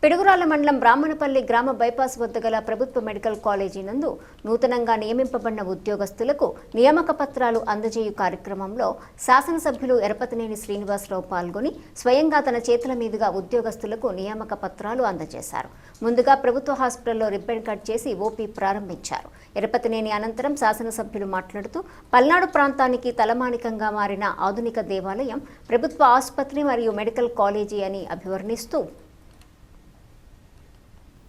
పిడుగురాళ్ల మండలం బ్రాహ్మణపల్లి గ్రామ బైపాస్ వద్ద గల ప్రభుత్వ మెడికల్ కాలేజీ నందు నూతనంగా నియమింపబడిన ఉద్యోగస్తులకు నియామక పత్రాలు అందజేయు కార్యక్రమంలో శాసనసభ్యులు ఎరపతినేని శ్రీనివాసరావు పాల్గొని స్వయంగా తన చేతుల మీదుగా ఉద్యోగస్తులకు నియామక పత్రాలు అందజేశారు. ముందుగా ప్రభుత్వ హాస్పిటల్లో రిబ్బన్ కట్ చేసి ఓపీ ప్రారంభించారు. ఎరపతినేని అనంతరం శాసనసభ్యులు మాట్లాడుతూ పల్నాడు ప్రాంతానికి తలమానికంగా మారిన ఆధునిక దేవాలయం ప్రభుత్వ ఆసుపత్రి మరియు మెడికల్ కాలేజీ అని అభివర్ణిస్తూ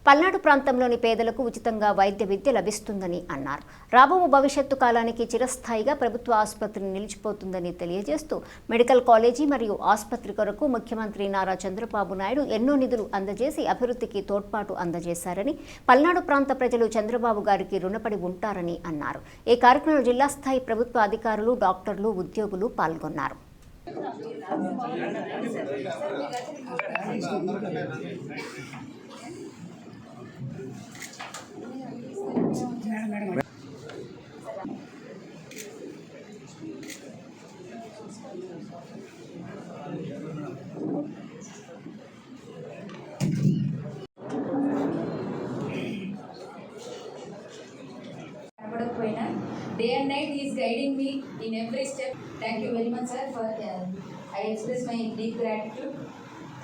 పల్నాడు ప్రాంతంలోని పేదలకు ఉచితంగా వైద్య విద్య లభిస్తుందని అన్నారు. రాబో భవిష్యత్తు కాలానికి చిరస్థాయిగా ప్రభుత్వ ఆసుపత్రి నిలిచిపోతుందని తెలియజేస్తూ మెడికల్ కాలేజీ మరియు ఆసుపత్రి కొరకు ముఖ్యమంత్రి నారా చంద్రబాబు నాయుడు ఎన్నో నిధులు అందజేసి అభివృద్ధికి తోడ్పాటు అందజేశారని, పల్నాడు ప్రాంత ప్రజలు చంద్రబాబు గారికి రుణపడి ఉంటారని అన్నారు. ఈ కార్యక్రమంలో జిల్లా స్థాయి ప్రభుత్వ అధికారులు, డాక్టర్లు, ఉద్యోగులు పాల్గొన్నారు. Day and night he is guiding me in every step. Thank you very much, sir, for I express my deep gratitude.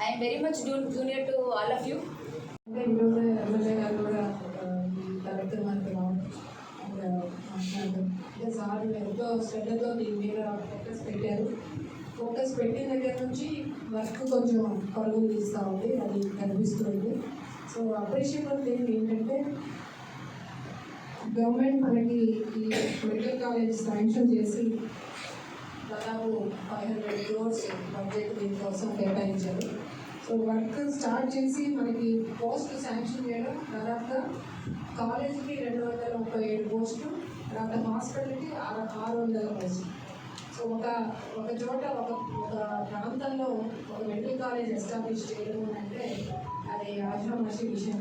I am very much junior to all of you. ఎంతో శ్రద్ధతో దీని మీద ఫోకస్ పెట్టారు. Focus పెట్టిన దగ్గర నుంచి work కొంచెం పరుగులు తీస్తూ ఉంది, అది కనిపిస్తుంది. సో అప్రిషియబుల్ థింగ్ ఏంటంటే గవర్నమెంట్ మనకి ఈ మెడికల్ కాలేజ్ శాంక్షన్ చేసి దాదాపు 500 crores బడ్జెట్ దీనికోసం కేటాయించారు. సో వర్క్ స్టార్ట్ చేసి మనకి పోస్ట్ శాంక్షన్ చేయడం దాదాపుగా కాలేజీకి 237 పోస్టులు, తర్వాత హాస్పిటల్కి 600 పోస్టులు. సో ఒక చోట ఒక ప్రాంతంలో ఒక మెడికల్ కాలేజ్ ఎస్టాబ్లిష్ చేయడం అంటే అది ఆషామాషి విషయం.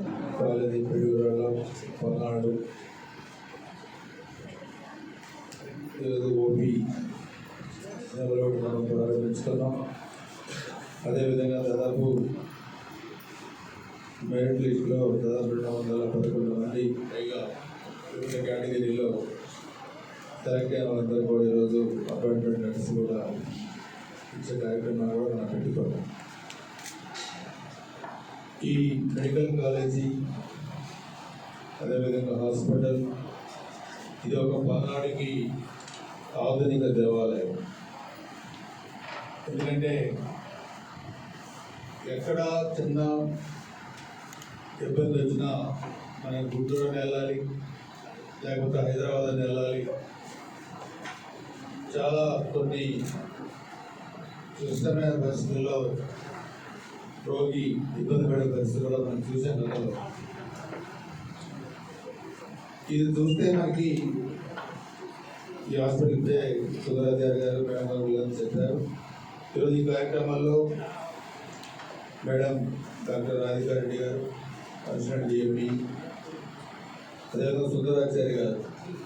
ఓపీ మనం ప్రారంభించుకున్నాం. అదేవిధంగా దాదాపు మెరిట్ లిస్టులో దాదాపు 211 మంది పైగా వివిధ కేటగిరీలో సెలెక్ట్ అయిన వాళ్ళందరూ కూడా ఈరోజు అపాయింట్మెంట్ లెటర్స్ కూడా ఇచ్చే కార్యక్రమాలు కూడా మనం పెట్టుకున్నాం. ఈ మెడికల్ కాలేజీ అదేవిధంగా హాస్పిటల్ ఇది ఒక పల్నాడుకి ఆధునిక దేవాలయం. ఎందుకంటే ఎక్కడ చిన్న ఇబ్బంది వచ్చినా మనం గుంటూరుని వెళ్ళాలి, లేకపోతే హైదరాబాద్ అని వెళ్ళాలి. చాలా కొన్ని క్లిష్టమైన పరిస్థితుల్లో రోగి ఇబ్బంది పడే పరిస్థితుల్లో మనం చూసాం గతంలో. ఇది చూస్తే మనకి ఈ హాస్పిటల్కి సుందరాచార్య గారు, మేడం గారు చెప్పారు. ఈరోజు ఈ కార్యక్రమాల్లో మేడం డాక్టర్ రాధికా రెడ్డి గారు, అసిస్టెంట్ డిఎంఈ, అదేవిధంగా సుందరాచార్య గారు,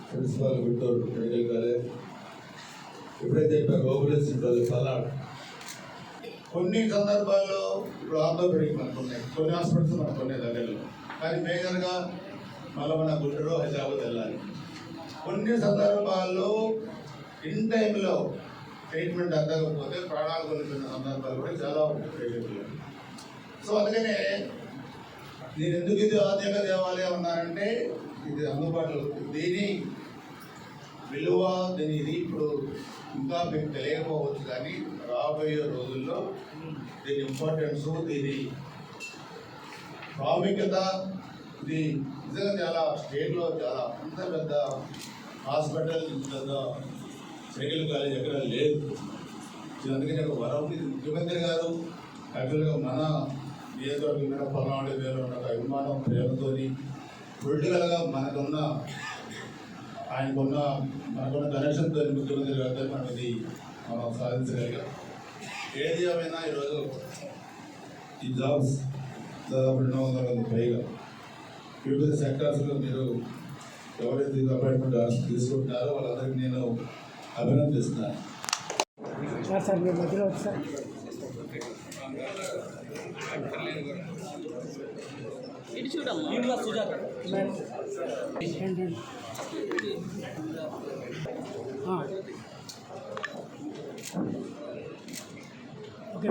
ప్రిన్సిపాల్ గుంటూరు మెడికల్ కాలేజ్, ఎప్పుడైతే చెప్పారు గోగులేసిన రోజు పల్నాడు. కొన్ని సందర్భాల్లో ఇప్పుడు ఆర్థోపెడిక్ మనకు ఉన్నాయి, కొన్ని హాస్పిటల్స్ మనకు ఉన్నాయి దగ్గరలో, కానీ మేజర్గా మళ్ళీ మన గుంటూరు, హైదరాబాద్ వెళ్ళాలి. కొన్ని సందర్భాల్లో ఇన్ టైంలో ట్రీట్మెంట్ అందకపోతే ప్రాణాలు కోల్పోయిన సందర్భాలు కూడా చాలా ఉంటాయి పేషెంట్లు. సో అందుకనే నేను ఎందుకు ఇది ఆధునిక దేవాలయం అన్నానంటే ఇది అందుబాటులో దీని విలువ దీని ఇప్పుడు ఇంకా మీకు తెలియకపోవచ్చు, కానీ రాబోయే రోజుల్లో దీని ఇంపార్టెన్స్, దీని ప్రాముఖ్యత, ఇది నిజంగా చాలా స్టేట్లో చాలా అంత పెద్ద హాస్పిటల్, పెద్ద మెడికల్ కాలేజ్ ఎక్కడ లేదు. అందుకని ఒక వరం. ఇది ముఖ్యమంత్రి గారు యాక్చువల్గా మన నియోజకవర్గం మీద పల్నాడు మీద ఉన్న అభిమానం, ప్రేమతో పొలిటికల్గా మనకున్న మనకున్న కనెక్షన్తో ముఖ్యమంత్రి గారితో మనం ఇది మనం సాధించగలిగాం. ఏది ఏమైనా ఈరోజు ఈ జాబ్స్ దాదాపు 200 పైగా వివిధ సెక్టార్స్లో మీరు ఎవరైతే అపాయింట్మెంట్ తీసుకుంటున్నారో వాళ్ళందరికీ నేను అభినందిస్తున్నాను. సార్ మీరు మధ్యలో వచ్చారు. ఇటు చూడమ్మా సుజాత ఓకే